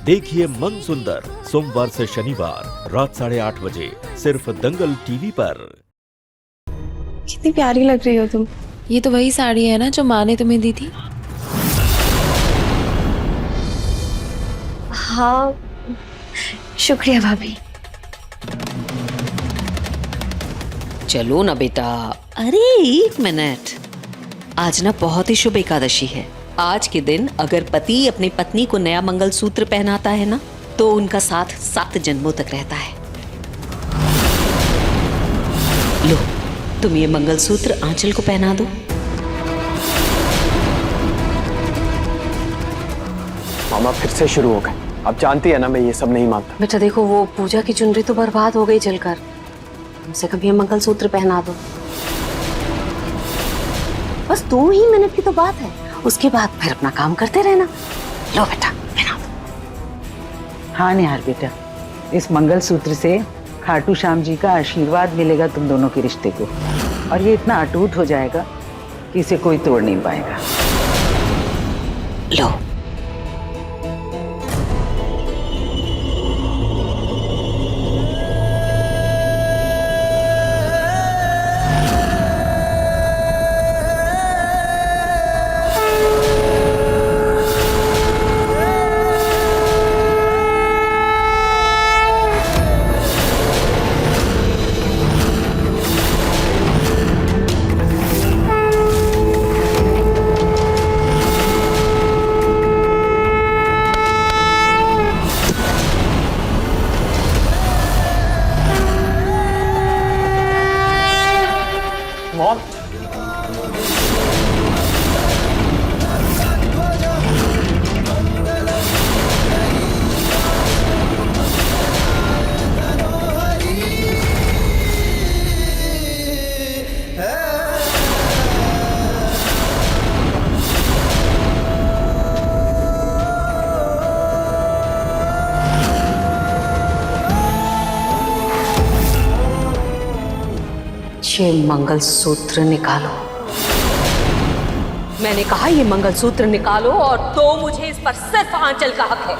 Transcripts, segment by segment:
देखिए मन सुंदर सोमवार से शनिवार रात 8:30 बजे सिर्फ दंगल टीवी पर। कितनी प्यारी लग रही हो तुम। ये तो वही साड़ी है ना जो माँ ने तुम्हें दी थी? हाँ, शुक्रिया भाभी। चलो ना बेटा। अरे 1 मिनट, आज ना बहुत ही शुभ एकादशी है। आज के दिन अगर पति अपनी पत्नी को नया मंगलसूत्र पहनाता है ना, तो उनका साथ 7 जन्मों तक रहता है। लो, तुम ये मंगलसूत्र आंचल को पहना दो। मामा फिर से शुरू हो गए। अब जानती है ना मैं ये सब नहीं मानता। बेटा देखो, वो पूजा की चुनरी तो बर्बाद हो गई जलकर। हमसे कभी ये मंगलसूत्र पहना दो। बस 2 ही मिनट की तो बात है, उसके बाद फिर अपना काम करते रहना। लो बेटा, पहना दो। हाँ निहार बेटा, इस मंगलसूत्र से खाटू श्याम जी का आशीर्वाद मिलेगा तुम दोनों के रिश्ते को, और ये इतना अटूट हो जाएगा कि इसे कोई तोड़ नहीं पाएगा। लो। मॉम, ये मंगलसूत्र निकालो। मैंने कहा ये मंगलसूत्र निकालो, और तो मुझे इस पर सिर्फ आंचल का हक है।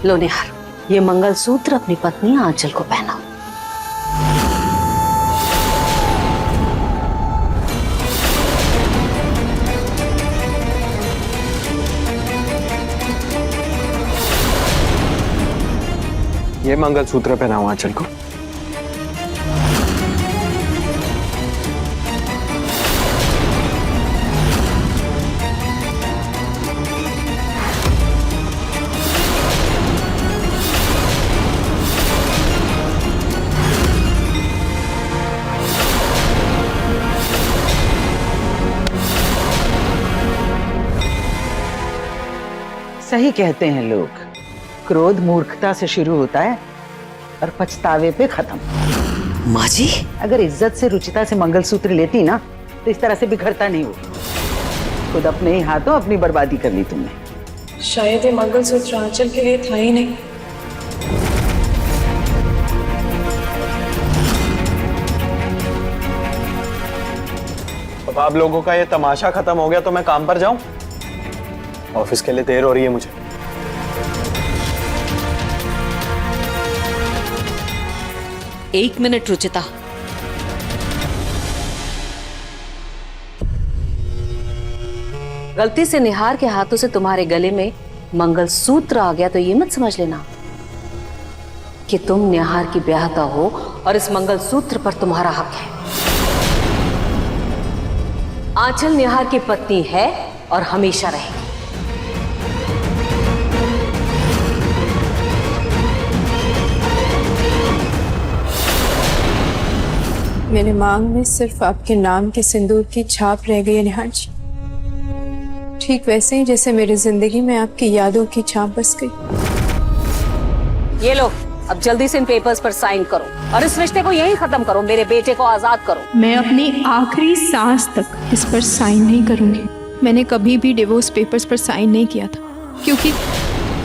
लो निहार, ये मंगलसूत्र अपनी पत्नी आंचल को पहनाओ। ये मंगलसूत्र पहनाओ आंचल को। सही कहते हैं लोग, क्रोध मूर्खता से शुरू होता है और पछतावे पे खत्म। माँ जी, अगर इज्जत से रुचिता से मंगलसूत्र लेती ना, तो इस तरह से बिखरता नहीं हो। खुद अपने ही हाथों अपनी बर्बादी कर ली तुमने। शायद ये मंगलसूत्र आंचल के लिए था ही नहीं। अब आप लोगों का ये तमाशा खत्म हो गया तो मैं काम पर जाऊं? ऑफिस के लिए देर हो रही है मुझे। एक मिनट रुचिता। गलती से निहार के हाथों से तुम्हारे गले में मंगलसूत्र आ गया तो ये मत समझ लेना कि तुम निहार की ब्याहता हो और इस मंगलसूत्र पर तुम्हारा हक है। आंचल निहार की पत्नी है और हमेशा रहेगी। मेरे मांग में सिर्फ आपके नाम के सिंदूर की छाप रह गई है निहार जी। ठीक वैसे ही जैसे मेरी जिंदगी में आपकी यादों की छाप बस गई। ये लो, अब जल्दी से इन पेपर्स पर साइन करो और इस रिश्ते को यहीं खत्म करो। मेरे बेटे को आजाद करो। मैं अपनी आखिरी सांस तक इस पर साइन नहीं करूंगी। मैंने कभी भी डिवोर्स पेपर्स पर साइन नहीं किया था, क्योंकि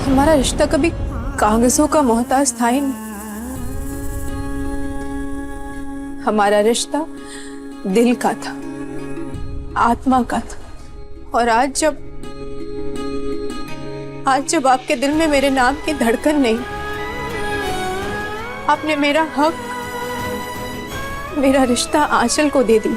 हमारा रिश्ता कभी कागजों का मोहताज था ही नहीं। हमारा रिश्ता दिल का था, आत्मा का था। और आज जब आपके दिल में मेरे नाम की धड़कन नहीं, आपने मेरा हक, मेरा रिश्ता आंचल को दे दी।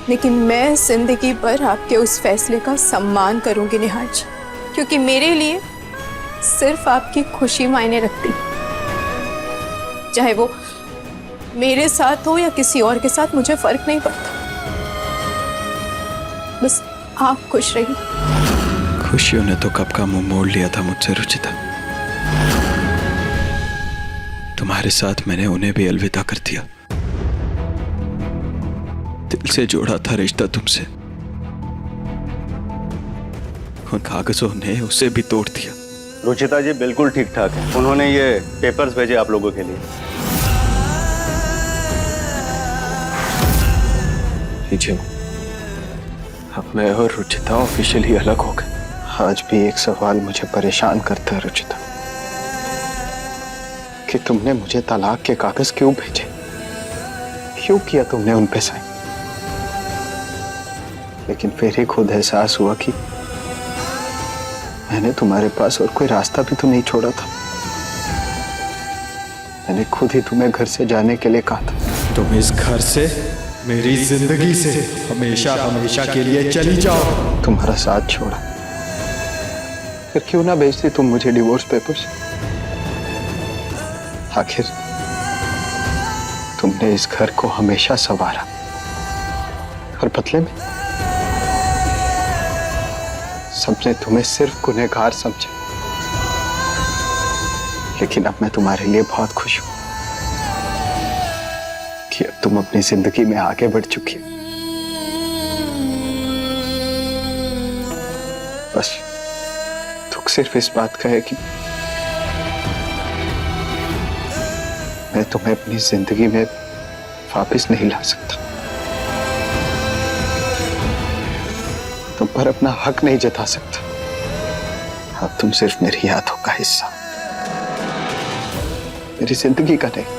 लेकिन मैं जिंदगी भर आपके उस फैसले का सम्मान करूंगी निहार जी, क्योंकि मेरे लिए सिर्फ आपकी खुशी मायने रखती, चाहे वो मेरे साथ हो या किसी और के साथ, मुझे फर्क नहीं पड़ता। बस आप खुश रहिए। खुशियों ने तो कब का मुंह मोड़ लिया था मुझसे रुचिता। तुम्हारे साथ मैंने उन्हें भी अलविदा कर दिया। दिल से जोड़ा था रिश्ता तुमसे, उन कागजों ने उसे भी तोड़ दिया। रुचिता जी बिल्कुल ठीक ठाक है। उन्होंने ये पेपर्स भेजे आप लोगों के लिए। अब मैं और रुचिता ऑफिशियली अलग हो गए। आज भी एक सवाल मुझे परेशान करता है रुचिता, कि तुमने मुझे तलाक के कागज क्यों भेजे? क्यों किया तुमने उन पे साइन? लेकिन फिर ही खुद एहसास हुआ कि मैंने तुम्हारे पास और कोई रास्ता भी तो नहीं छोड़ा था। मैंने खुद ही तुम्हें घर से जाने के लिए कहा था। तुम इस घर से, मेरी जिंदगी से हमेशा हमेशा के लिए चली जाओ। तुम्हारा साथ छोड़ा, फिर क्यों ना भेजती तुम मुझे डिवोर्स पेपर्स? आखिर तुमने इस घर को हमेशा संवारा और बदले में सबने तुम्हें सिर्फ गुनहगार समझा। लेकिन अब मैं तुम्हारे लिए बहुत खुश हूं कि अब तुम अपनी जिंदगी में आगे बढ़ चुकी हो। बस दुख सिर्फ इस बात का है कि मैं तुम्हें अपनी जिंदगी में वापस नहीं ला सकता, तुम पर अपना हक नहीं जता सकता। अब तुम सिर्फ मेरी यादों का हिस्सा, मेरी जिंदगी का नहीं।